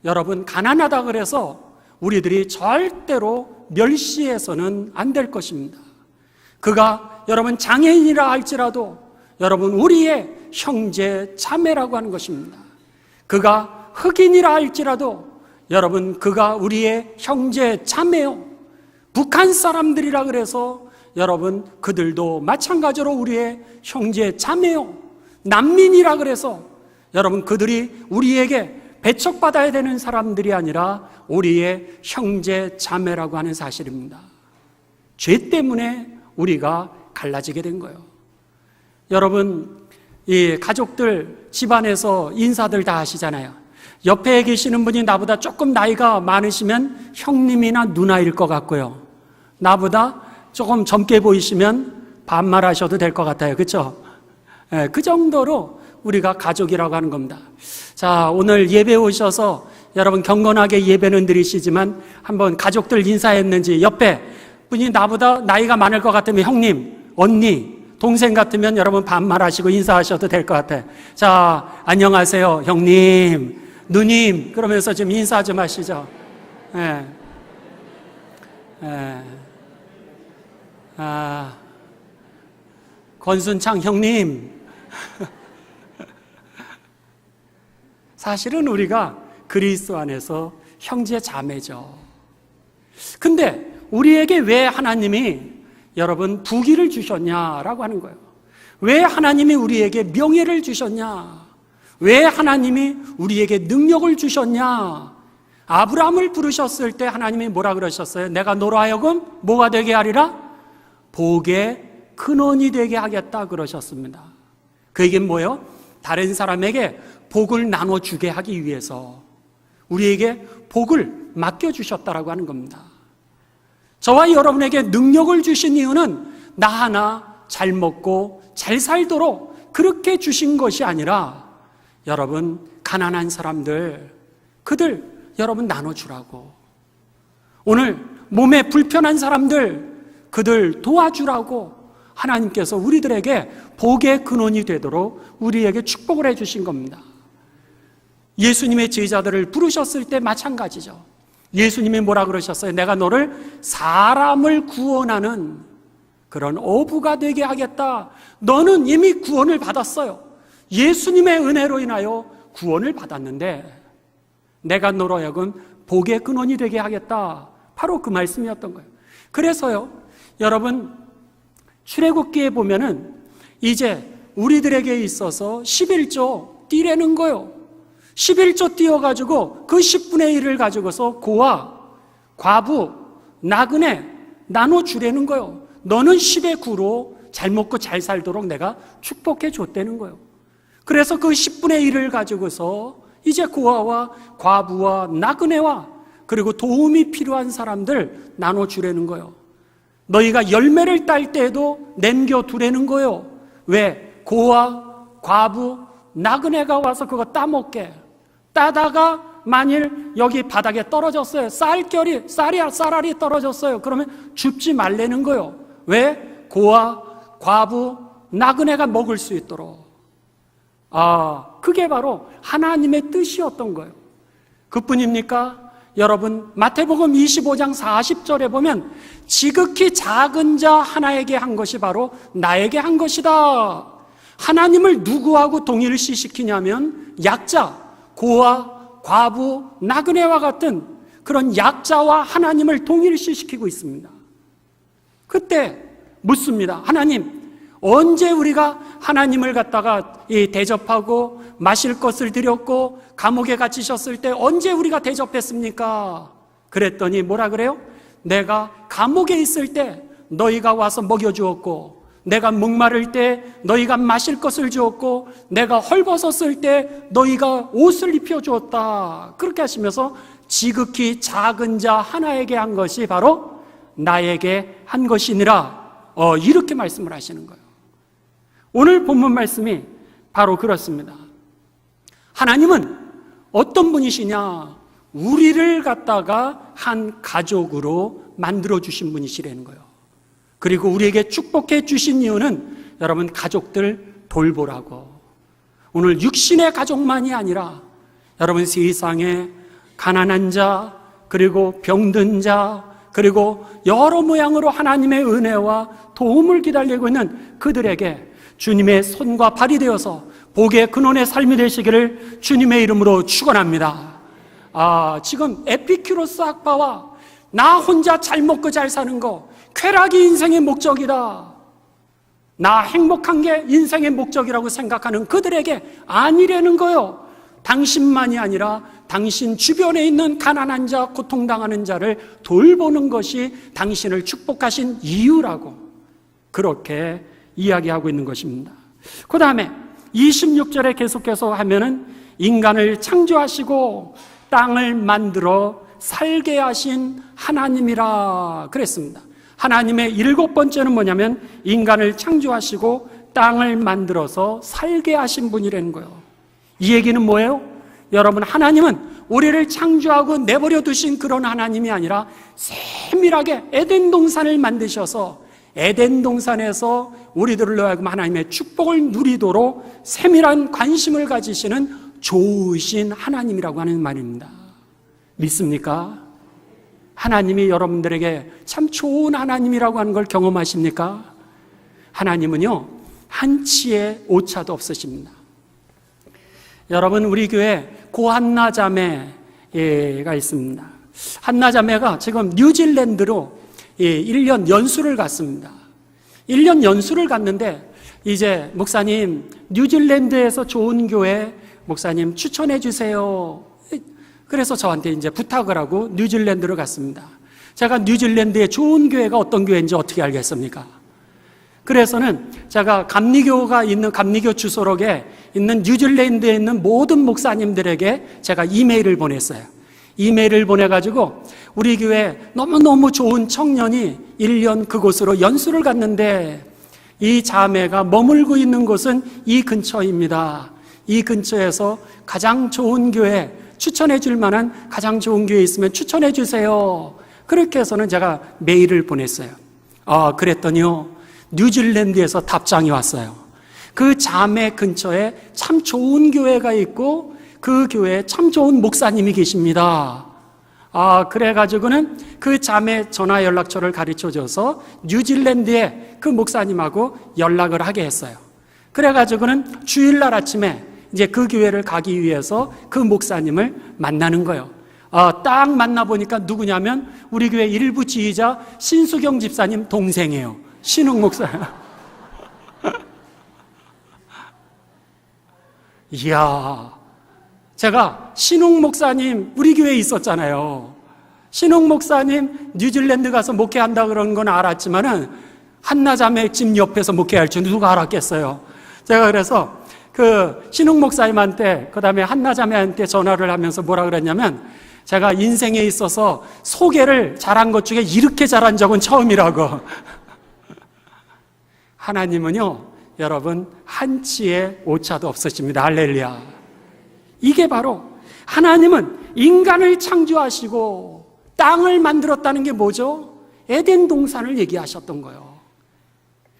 여러분, 가난하다 그래서 우리들이 절대로 멸시해서는 안 될 것입니다. 그가 여러분 장애인이라 할지라도 여러분 우리의 형제 자매라고 하는 것입니다. 그가 흑인이라 할지라도 여러분 그가 우리의 형제 자매요. 북한 사람들이라 그래서 여러분 그들도 마찬가지로 우리의 형제 자매요. 난민이라 그래서 여러분 그들이 우리에게 배척받아야 되는 사람들이 아니라 우리의 형제 자매라고 하는 사실입니다. 죄 때문에 우리가 갈라지게 된 거예요. 여러분, 이 가족들 집안에서 인사들 다 하시잖아요. 옆에 계시는 분이 나보다 조금 나이가 많으시면 형님이나 누나일 것 같고요. 나보다 조금 젊게 보이시면 반말하셔도 될 것 같아요. 그렇죠? 그 정도로 우리가 가족이라고 하는 겁니다. 자, 오늘 예배 오셔서 여러분 경건하게 예배는 드리시지만 한번 가족들 인사했는지, 옆에 분이 나보다 나이가 많을 것 같으면 형님, 언니, 동생 같으면 여러분 반말하시고 인사하셔도 될 것 같아요. 자, 안녕하세요, 형님, 누님, 그러면서 좀 인사 좀 하시죠. 권순창 형님. 사실은 우리가 그리스도 안에서 형제 자매죠. 근데 우리에게 왜 하나님이 여러분 부귀를 주셨냐라고 하는 거예요. 왜 하나님이 우리에게 명예를 주셨냐? 왜 하나님이 우리에게 능력을 주셨냐? 아브라함을 부르셨을 때 하나님이 뭐라 그러셨어요? 내가 너로 하여금 뭐가 되게 하리라? 복의 근원이 되게 하겠다 그러셨습니다. 그 얘기는 뭐예요? 다른 사람에게 복을 나눠주게 하기 위해서 우리에게 복을 맡겨주셨다라고 하는 겁니다. 저와 여러분에게 능력을 주신 이유는 나 하나 잘 먹고 잘 살도록 그렇게 주신 것이 아니라 여러분 가난한 사람들, 그들 여러분 나눠주라고, 오늘 몸에 불편한 사람들 그들 도와주라고 하나님께서 우리들에게 복의 근원이 되도록 우리에게 축복을 해주신 겁니다. 예수님의 제자들을 부르셨을 때 마찬가지죠. 예수님이 뭐라 그러셨어요? 내가 너를 사람을 구원하는 그런 어부가 되게 하겠다. 너는 이미 구원을 받았어요. 예수님의 은혜로 인하여 구원을 받았는데 내가 너로 하여금 복의 근원이 되게 하겠다. 바로 그 말씀이었던 거예요. 그래서요, 여러분 출애굽기에 보면은 이제 우리들에게 있어서 11조 띠라는 거예요. 11조 띄어가지고 그 10분의 1을 가지고서 고아, 과부, 나그네 나눠주라는 거예요. 너는 10의 9로 잘 먹고 잘 살도록 내가 축복해 줬다는 거예요. 그래서 그 10분의 1을 가지고서 이제 고아와 과부와 나그네와 그리고 도움이 필요한 사람들 나눠주라는 거예요. 너희가 열매를 딸 때에도 남겨두라는 거예요. 왜? 고아, 과부, 나그네가 와서 그거 따먹게. 따다가 만일 여기 바닥에 떨어졌어요. 쌀알이 떨어졌어요. 그러면 줍지 말라는 거예요. 왜? 고아, 과부, 나그네가 먹을 수 있도록. 그게 바로 하나님의 뜻이었던 거예요. 그뿐입니까? 여러분 마태복음 25장 40절에 보면 지극히 작은 자 하나에게 한 것이 바로 나에게 한 것이다. 하나님을 누구하고 동일시시키냐면 약자, 고아, 과부, 나그네와 같은 그런 약자와 하나님을 동일시시키고 있습니다. 그때 묻습니다. 하나님, 언제 우리가 하나님을 갖다가 대접하고 마실 것을 드렸고 감옥에 갇히셨을 때 언제 우리가 대접했습니까? 그랬더니 뭐라 그래요? 내가 감옥에 있을 때 너희가 와서 먹여주었고, 내가 목마를 때 너희가 마실 것을 주었고, 내가 헐벗었을 때 너희가 옷을 입혀주었다. 그렇게 하시면서 지극히 작은 자 하나에게 한 것이 바로 나에게 한 것이니라. 이렇게 말씀을 하시는 거예요. 오늘 본문 말씀이 바로 그렇습니다. 하나님은 어떤 분이시냐? 우리를 갖다가 한 가족으로 만들어 주신 분이시라는 거예요. 그리고 우리에게 축복해 주신 이유는 여러분, 가족들 돌보라고. 오늘 육신의 가족만이 아니라 여러분, 세상에 가난한 자, 그리고 병든 자, 그리고 여러 모양으로 하나님의 은혜와 도움을 기다리고 있는 그들에게 주님의 손과 발이 되어서 복의 근원의 삶이 되시기를 주님의 이름으로 축원합니다. 지금 에피큐로스 학파와 나 혼자 잘 먹고 잘 사는 거, 쾌락이 인생의 목적이다, 나 행복한 게 인생의 목적이라고 생각하는 그들에게 아니라는 거요. 당신만이 아니라 당신 주변에 있는 가난한 자, 고통당하는 자를 돌보는 것이 당신을 축복하신 이유라고 그렇게 이야기하고 있는 것입니다. 그 다음에 26절에 계속해서 하면은 인간을 창조하시고 땅을 만들어 살게 하신 하나님이라 그랬습니다. 하나님의 7번째는 뭐냐면 인간을 창조하시고 땅을 만들어서 살게 하신 분이라는 거예요. 이 얘기는 뭐예요? 여러분, 하나님은 우리를 창조하고 내버려 두신 그런 하나님이 아니라 세밀하게 에덴 동산을 만드셔서 에덴 동산에서 우리들로 하여금 하나님의 축복을 누리도록 세밀한 관심을 가지시는 좋으신 하나님이라고 하는 말입니다. 믿습니까? 하나님이 여러분들에게 참 좋은 하나님이라고 하는 걸 경험하십니까? 하나님은요, 한치의 오차도 없으십니다. 여러분, 우리 교회 고한나 자매가 있습니다. 한나 자매가 지금 뉴질랜드로 1년 연수를 갔습니다. 1년 연수를 갔는데 이제 목사님, 뉴질랜드에서 좋은 교회 목사님 추천해 주세요. 그래서 저한테 이제 부탁을 하고 뉴질랜드로 갔습니다. 제가 뉴질랜드의 좋은 교회가 어떤 교회인지 어떻게 알겠습니까? 그래서는 제가 감리교가 있는 감리교 주소록에 있는 뉴질랜드에 있는 모든 목사님들에게 제가 이메일을 보냈어요. 이메일을 보내가지고 우리 교회 너무너무 좋은 청년이 1년 그곳으로 연수를 갔는데 이 자매가 머물고 있는 곳은 이 근처입니다. 이 근처에서 가장 좋은 교회, 추천해 줄 만한 가장 좋은 교회 있으면 추천해 주세요. 그렇게 해서는 제가 메일을 보냈어요. 그랬더니요, 뉴질랜드에서 답장이 왔어요. 그 자매 근처에 참 좋은 교회가 있고 그 교회에 참 좋은 목사님이 계십니다. 그래가지고는 그 자매 전화 연락처를 가르쳐줘서 뉴질랜드에 그 목사님하고 연락을 하게 했어요. 그래가지고는 주일날 아침에 이제 그 교회를 가기 위해서 그 목사님을 만나는 거예요. 딱 만나보니까 누구냐면 우리 교회 일부 지휘자 신수경 집사님 동생이에요. 신흥 목사. 이야, 제가 신흥 목사님 우리 교회에 있었잖아요. 신흥 목사님 뉴질랜드 가서 목회한다 그런 건 알았지만은 한나자매 집 옆에서 목회할 줄 누가 알았겠어요. 제가 그래서 그 신흥 목사님한테, 그 다음에 한나자매한테 전화를 하면서 뭐라 그랬냐면, 제가 인생에 있어서 소개를 잘한 것 중에 이렇게 잘한 적은 처음이라고. 하나님은요, 여러분, 한치의 오차도 없으십니다. 할렐루야. 이게 바로 하나님은 인간을 창조하시고 땅을 만들었다는 게 뭐죠? 에덴 동산을 얘기하셨던 거예요.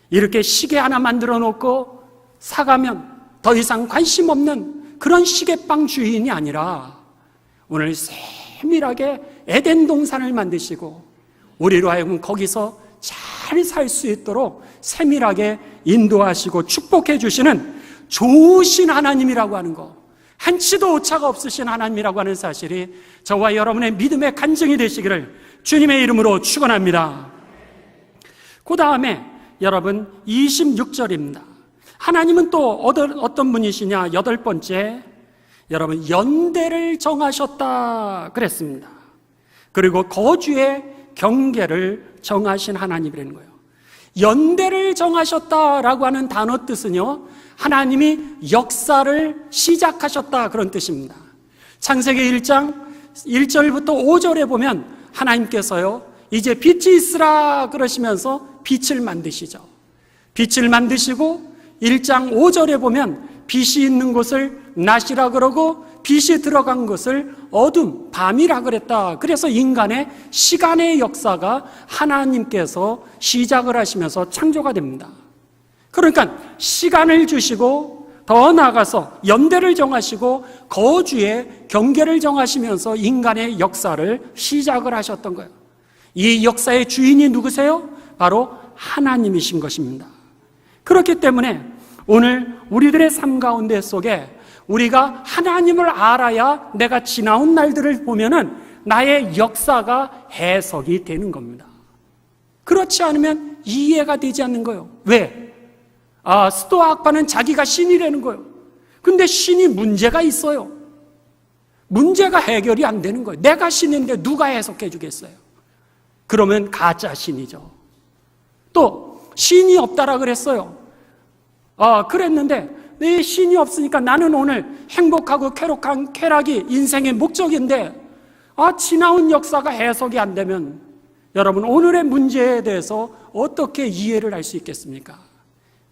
이렇게 시계 하나 만들어 놓고 사가면 더 이상 관심 없는 그런 시계빵 주인이 아니라 오늘 세밀하게 에덴 동산을 만드시고 우리로 하여금 거기서 잘 살 수 있도록 세밀하게 인도하시고 축복해 주시는 좋으신 하나님이라고 하는 거, 한치도 오차가 없으신 하나님이라고 하는 사실이 저와 여러분의 믿음의 간증이 되시기를 주님의 이름으로 축원합니다. 그 다음에 여러분 26절입니다. 하나님은 또 어떤 분이시냐? 8번째, 여러분 연대를 정하셨다 그랬습니다. 그리고 거주의 경계를 정하신 하나님이라는 거예요. 연대를 정하셨다라고 하는 단어 뜻은요, 하나님이 역사를 시작하셨다 그런 뜻입니다. 창세기 1장 1절부터 5절에 보면 하나님께서요, 이제 빛이 있으라 그러시면서 빛을 만드시죠. 빛을 만드시고 1장 5절에 보면 빛이 있는 곳을 낮이라 그러고 빛이 들어간 곳을 어둠, 밤이라 그랬다. 그래서 인간의 시간의 역사가 하나님께서 시작을 하시면서 창조가 됩니다. 그러니까 시간을 주시고 더 나아가서 연대를 정하시고 거주의 경계를 정하시면서 인간의 역사를 시작을 하셨던 거예요. 이 역사의 주인이 누구세요? 바로 하나님이신 것입니다. 그렇기 때문에 오늘 우리들의 삶 가운데 속에 우리가 하나님을 알아야 내가 지나온 날들을 보면은 나의 역사가 해석이 되는 겁니다. 그렇지 않으면 이해가 되지 않는 거예요. 왜? 스토아 학파는 자기가 신이라는 거예요. 근데 신이 문제가 있어요. 문제가 해결이 안 되는 거예요. 내가 신인데 누가 해석해 주겠어요? 그러면 가짜 신이죠. 또 신이 없다라 그랬어요. 그랬는데 내 신이 없으니까 나는 오늘 행복하고 쾌락한 쾌락이 인생의 목적인데 지나온 역사가 해석이 안 되면 여러분 오늘의 문제에 대해서 어떻게 이해를 할 수 있겠습니까?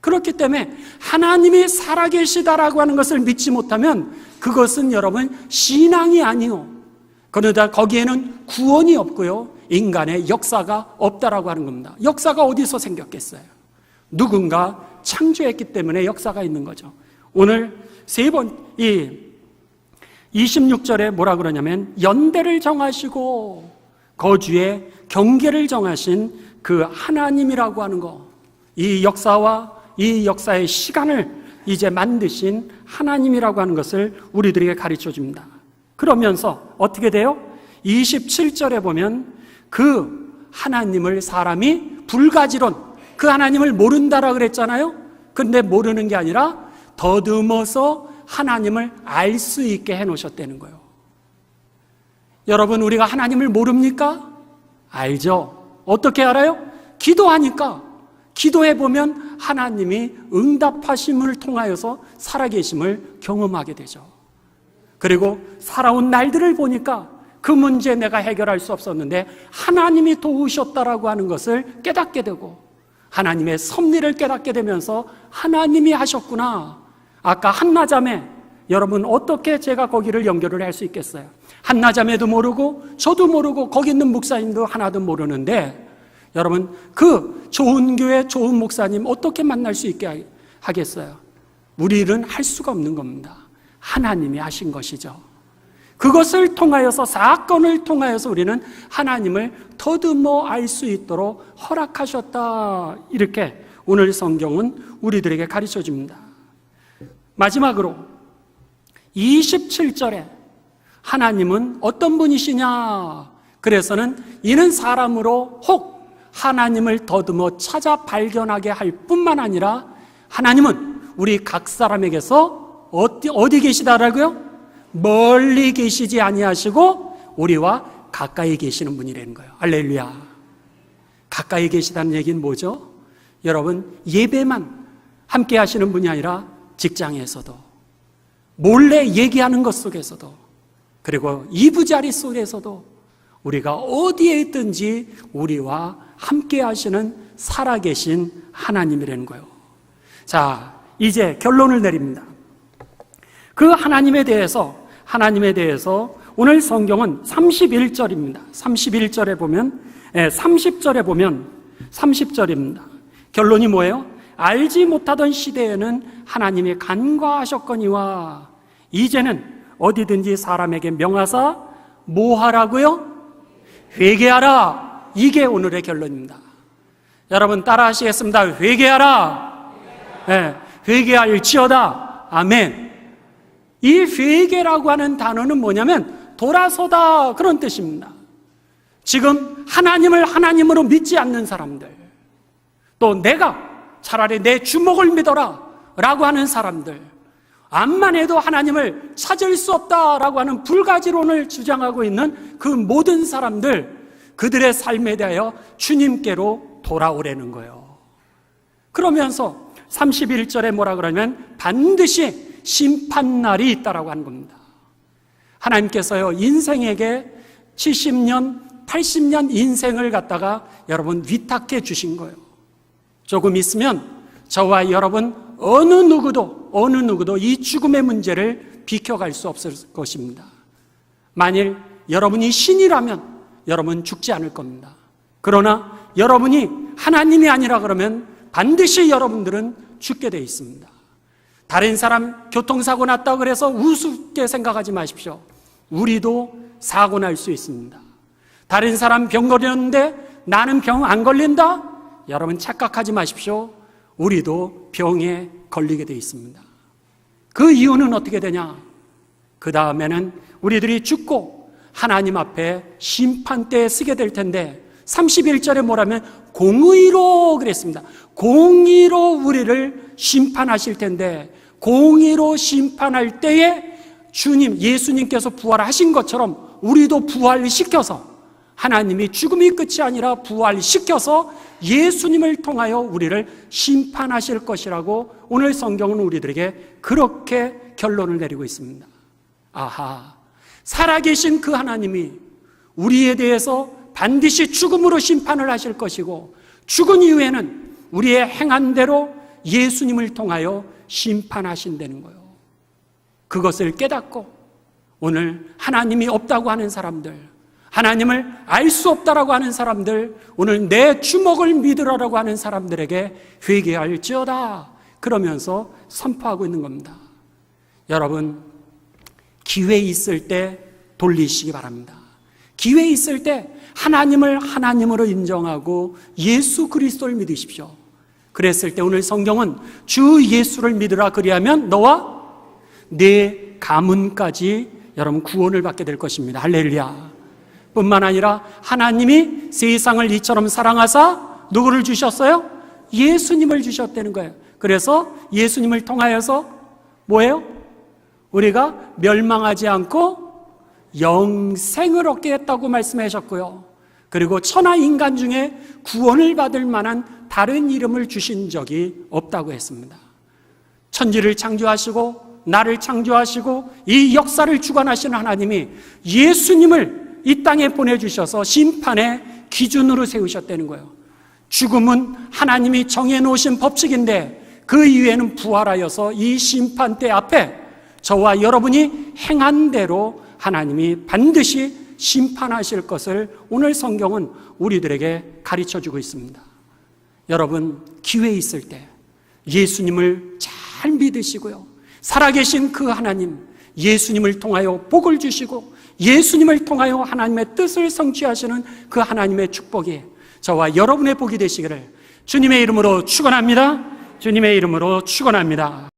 그렇기 때문에 하나님이 살아계시다라고 하는 것을 믿지 못하면 그것은 여러분 신앙이 아니요, 그러다 거기에는 구원이 없고요, 인간의 역사가 없다라고 하는 겁니다. 역사가 어디서 생겼겠어요? 누군가 창조했기 때문에 역사가 있는 거죠. 오늘 이 26절에 뭐라 그러냐면 연대를 정하시고 거주의 경계를 정하신 그 하나님이라고 하는 거, 이 역사와 이 역사의 시간을 이제 만드신 하나님이라고 하는 것을 우리들에게 가르쳐 줍니다. 그러면서 어떻게 돼요? 27절에 보면 그 하나님을 사람이 불가지론, 그 하나님을 모른다라 그랬잖아요. 근데 모르는 게 아니라 더듬어서 하나님을 알 수 있게 해놓으셨다는 거예요. 여러분, 우리가 하나님을 모릅니까? 알죠. 어떻게 알아요? 기도하니까. 기도해보면 하나님이 응답하심을 통하여서 살아계심을 경험하게 되죠. 그리고 살아온 날들을 보니까 그 문제 내가 해결할 수 없었는데 하나님이 도우셨다라고 하는 것을 깨닫게 되고 하나님의 섭리를 깨닫게 되면서 하나님이 하셨구나. 아까 한나자매, 여러분 어떻게 제가 거기를 연결을 할 수 있겠어요? 한나자매도 모르고 저도 모르고 거기 있는 목사님도 하나도 모르는데 여러분 그 좋은 교회 좋은 목사님 어떻게 만날 수 있게 하겠어요? 우리는 할 수가 없는 겁니다. 하나님이 하신 것이죠. 그것을 통하여서, 사건을 통하여서 우리는 하나님을 더듬어 알 수 있도록 허락하셨다. 이렇게 오늘 성경은 우리들에게 가르쳐 줍니다. 마지막으로 27절에 하나님은 어떤 분이시냐? 그래서는 이는 사람으로 혹 하나님을 더듬어 찾아 발견하게 할 뿐만 아니라 하나님은 우리 각 사람에게서 어디 계시다라고요? 멀리 계시지 아니하시고 우리와 가까이 계시는 분이라는 거예요. 할렐루야. 가까이 계시다는 얘기는 뭐죠? 여러분, 예배만 함께 하시는 분이 아니라 직장에서도, 몰래 얘기하는 것 속에서도, 그리고 이부자리 속에서도 우리가 어디에 있든지 우리와 함께 하시는 살아계신 하나님이라는 거예요. 자, 이제 결론을 내립니다. 그 하나님에 대해서 오늘 성경은 31절입니다. 31절에 보면 30절입니다. 결론이 뭐예요? 알지 못하던 시대에는 하나님이 간과하셨거니와 이제는 어디든지 사람에게 명하사 뭐 하라고요? 회개하라. 이게 오늘의 결론입니다. 여러분 따라 하시겠습니다. 회개하라. 네, 회개할지어다. 아멘. 이 회개라고 하는 단어는 뭐냐면 돌아서다, 그런 뜻입니다. 지금 하나님을 하나님으로 믿지 않는 사람들, 또 내가 차라리 내 주먹을 믿어라 라고 하는 사람들, 암만 해도 하나님을 찾을 수 없다라고 하는 불가지론을 주장하고 있는 그 모든 사람들, 그들의 삶에 대하여 주님께로 돌아오라는 거예요. 그러면서 31절에 뭐라 그러냐면 반드시 심판날이 있다라고 하는 겁니다. 하나님께서요, 인생에게 70년, 80년 인생을 갖다가 여러분 위탁해 주신 거예요. 조금 있으면 저와 여러분 어느 누구도 이 죽음의 문제를 비켜갈 수 없을 것입니다. 만일 여러분이 신이라면 여러분 죽지 않을 겁니다. 그러나 여러분이 하나님이 아니라 그러면 반드시 여러분들은 죽게 되어 있습니다. 다른 사람 교통사고 났다고 그래서 우습게 생각하지 마십시오. 우리도 사고 날 수 있습니다. 다른 사람 병 걸렸는데 나는 병 안 걸린다? 여러분 착각하지 마십시오. 우리도 병에 걸리게 되어 있습니다. 그 이유는 어떻게 되냐? 그 다음에는 우리들이 죽고 하나님 앞에 심판대에 서게 될 텐데 31절에 뭐라면 공의로 그랬습니다. 공의로 우리를 심판하실 텐데 공의로 심판할 때에 주님, 예수님께서 부활하신 것처럼 우리도 부활시켜서 하나님이 죽음이 끝이 아니라 부활시켜서 예수님을 통하여 우리를 심판하실 것이라고 오늘 성경은 우리들에게 그렇게 결론을 내리고 있습니다. 아하, 살아계신 그 하나님이 우리에 대해서 반드시 죽음으로 심판을 하실 것이고 죽은 이후에는 우리의 행한 대로 예수님을 통하여 심판하신다는 거예요. 그것을 깨닫고 오늘 하나님이 없다고 하는 사람들, 하나님을 알 수 없다라고 하는 사람들, 오늘 내 주먹을 믿으라라고 하는 사람들에게 회개할지어다 그러면서 선포하고 있는 겁니다. 여러분, 기회 있을 때 돌리시기 바랍니다. 기회 있을 때 하나님을 하나님으로 인정하고 예수 그리스도를 믿으십시오. 그랬을 때 오늘 성경은 주 예수를 믿으라 그리하면 너와 내 가문까지 여러분 구원을 받게 될 것입니다. 할렐루야. 뿐만 아니라 하나님이 세상을 이처럼 사랑하사 누구를 주셨어요? 예수님을 주셨다는 거예요. 그래서 예수님을 통하여서 뭐예요? 우리가 멸망하지 않고 영생을 얻게 했다고 말씀하셨고요. 그리고 천하 인간 중에 구원을 받을 만한 다른 이름을 주신 적이 없다고 했습니다. 천지를 창조하시고 나를 창조하시고 이 역사를 주관하시는 하나님이 예수님을 이 땅에 보내주셔서 심판의 기준으로 세우셨다는 거예요. 죽음은 하나님이 정해놓으신 법칙인데 그 이후에는 부활하여서 이 심판대 앞에 저와 여러분이 행한 대로 하나님이 반드시 심판하실 것을 오늘 성경은 우리들에게 가르쳐주고 있습니다. 여러분, 기회 있을 때 예수님을 잘 믿으시고요, 살아계신 그 하나님, 예수님을 통하여 복을 주시고 예수님을 통하여 하나님의 뜻을 성취하시는 그 하나님의 축복이 저와 여러분의 복이 되시기를 주님의 이름으로 축원합니다. 주님의 이름으로 축원합니다.